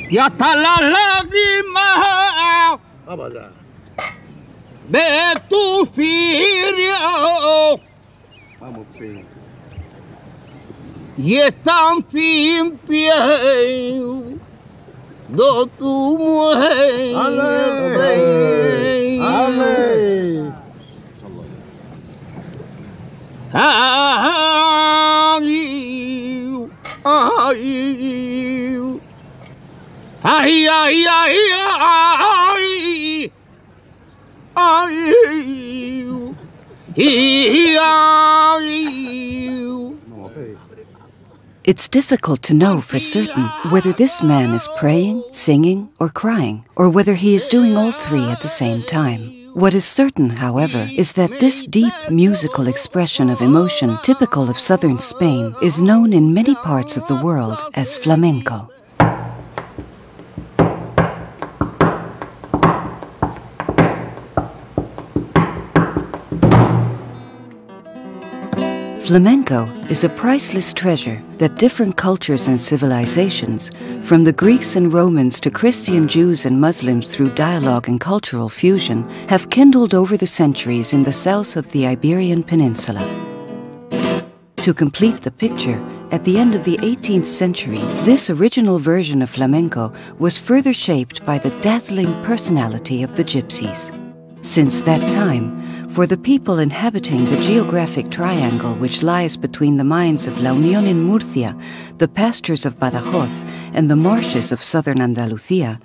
y hasta las lágrimas de tu filio. Vamos, Pedro. Y están sin pie do tu muerte. Ale. Ale. Ay, ay, ay, ay, ay, It's difficult to know for certain whether this man is praying, singing, or crying, or whether he is doing all three at the same time. What is certain, however, is that this deep musical expression of emotion typical of southern Spain is known in many parts of the world as flamenco. Flamenco is a priceless treasure that different cultures and civilizations, from the Greeks and Romans to Christian Jews and Muslims through dialogue and cultural fusion, have kindled over the centuries in the south of the Iberian Peninsula. To complete the picture, at the end of the 18th century, this original version of flamenco was further shaped by the dazzling personality of the gypsies. Since that time, for the people inhabiting the geographic triangle which lies between the mines of La Unión in Murcia, the pastures of Badajoz, and the marshes of southern Andalusia,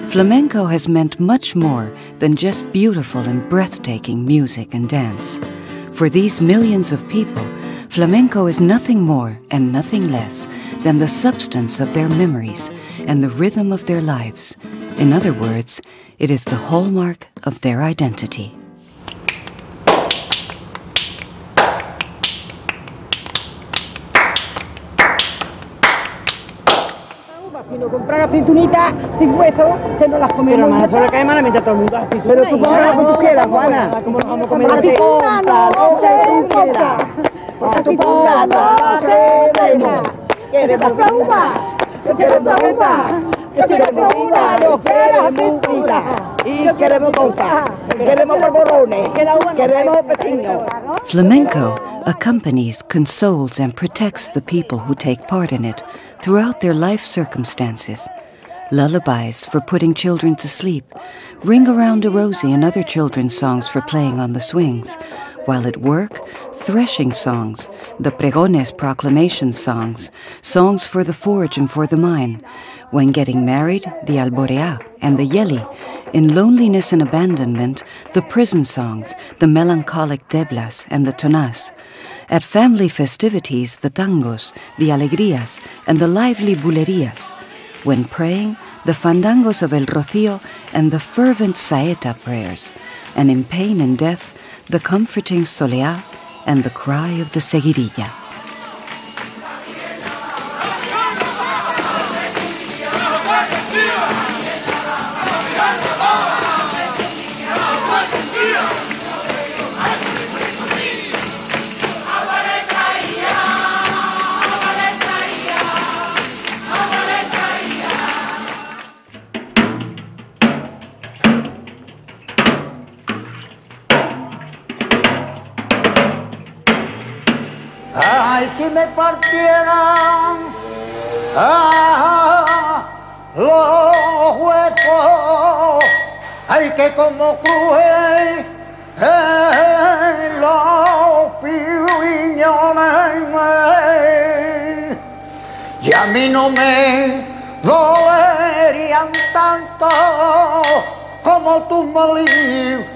flamenco has meant much more than just beautiful and breathtaking music and dance. For these millions of people, flamenco is nothing more and nothing less than the substance of their memories and the rhythm of their lives. In other words, it is the hallmark of their identity. Sino comprar aceitunitas sin hueso, que no las comemos. Pero más, solo cae malamente todo el mundo aceitunas. Pero tú comes lo que tú quieras, Juana. ¿Cómo nos vamos a comer aceituna? No se compra. Aceituna no se vende. ¿Quieres comprar uva? ¿Quieres comprar uva? ¿Quieres comprar uva? Yo quiero aceituna. Y queremos contar. Queremos polvorones. Queremos pepinos. Flamenco accompanies, consoles, and protects the people who take part in it throughout their life circumstances. Lullabies for putting children to sleep, Ring Around a Rosie and other children's songs for playing on the swings. While at work, threshing songs, the pregones proclamation songs, songs for the forge and for the mine. When getting married, the alborea and the yeli. In loneliness and abandonment, the prison songs, the melancholic deblas and the tonas. At family festivities, the tangos, the alegrías, and the lively bulerías. When praying, the fandangos of El Rocío and the fervent saeta prayers. And in pain and death, the comforting soleá and the cry of the seguirilla. Ay, si me partieran los huesos, ay, que como crujen los piñones, y a mí no me dolerían tanto como tus malinas.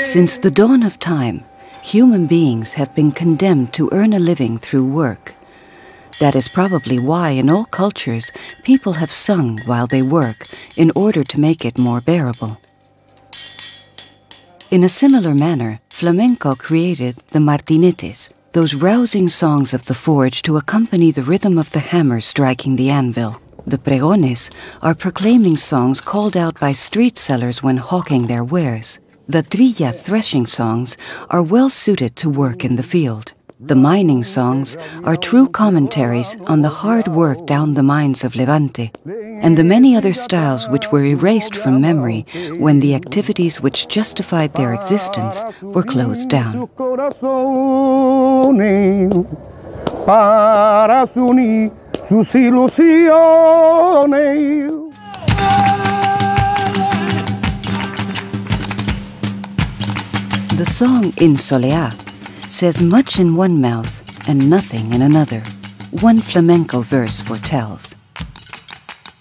Since the dawn of time, human beings have been condemned to earn a living through work. That is probably why in all cultures people have sung while they work in order to make it more bearable. In a similar manner, flamenco created the martinetes, those rousing songs of the forge to accompany the rhythm of the hammer striking the anvil. The pregones are proclaiming songs called out by street sellers when hawking their wares. The trilla threshing songs are well suited to work in the field. The mining songs are true commentaries on the hard work down the mines of Levante, and the many other styles which were erased from memory when the activities which justified their existence were closed down. Para unir sus ilusiones. The song In Soleá says much in one mouth and nothing in another, one flamenco verse foretells.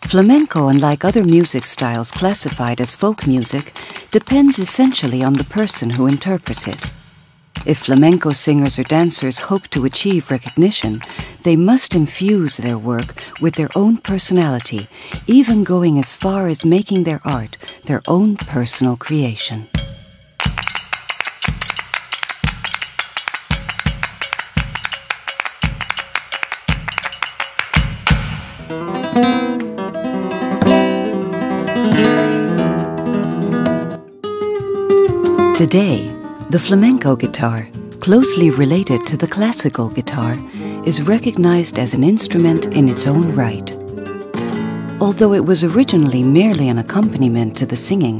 Flamenco, unlike other music styles classified as folk music, depends essentially on the person who interprets it. If flamenco singers or dancers hope to achieve recognition, they must infuse their work with their own personality, even going as far as making their art their own personal creation. Today, the flamenco guitar, closely related to the classical guitar, is recognized as an instrument in its own right. Although it was originally merely an accompaniment to the singing,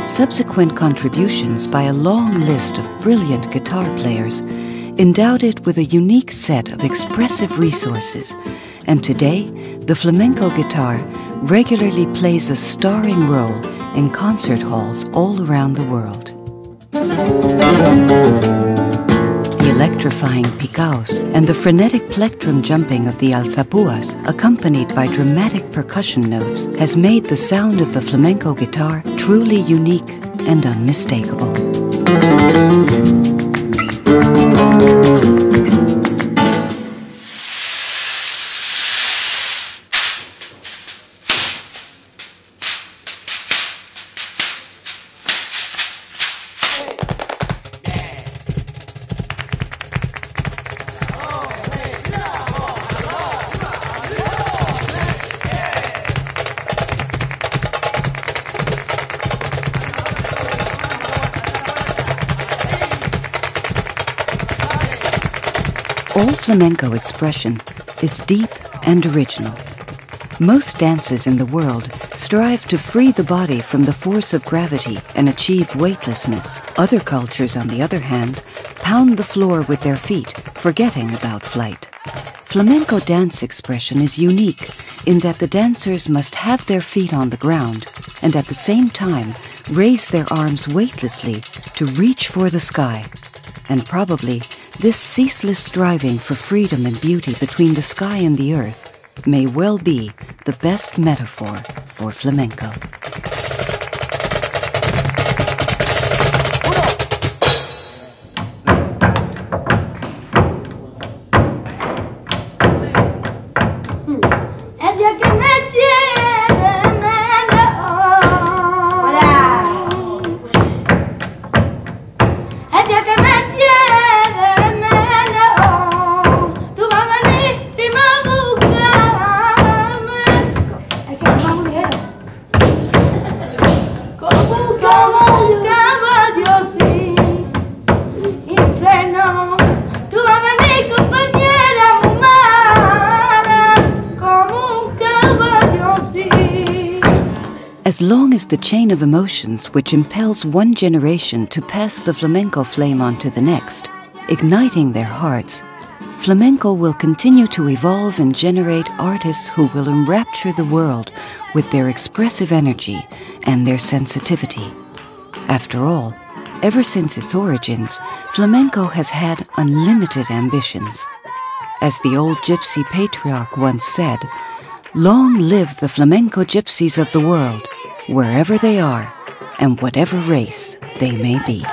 subsequent contributions by a long list of brilliant guitar players endowed it with a unique set of expressive resources, and today, the flamenco guitar regularly plays a starring role in concert halls all around the world. The electrifying picaos and the frenetic plectrum jumping of the alzapuas, accompanied by dramatic percussion notes, has made the sound of the flamenco guitar truly unique and unmistakable. All flamenco expression is deep and original. Most dances in the world strive to free the body from the force of gravity and achieve weightlessness. Other cultures, on the other hand, pound the floor with their feet, forgetting about flight. Flamenco dance expression is unique in that the dancers must have their feet on the ground and at the same time raise their arms weightlessly to reach for the sky. And probably this ceaseless striving for freedom and beauty between the sky and the earth may well be the best metaphor for flamenco. As long as the chain of emotions which impels one generation to pass the flamenco flame on to the next, igniting their hearts, flamenco will continue to evolve and generate artists who will enrapture the world with their expressive energy and their sensitivity. After all, ever since its origins, flamenco has had unlimited ambitions. As the old gypsy patriarch once said, "Long live the flamenco gypsies of the world, wherever they are and whatever race they may be."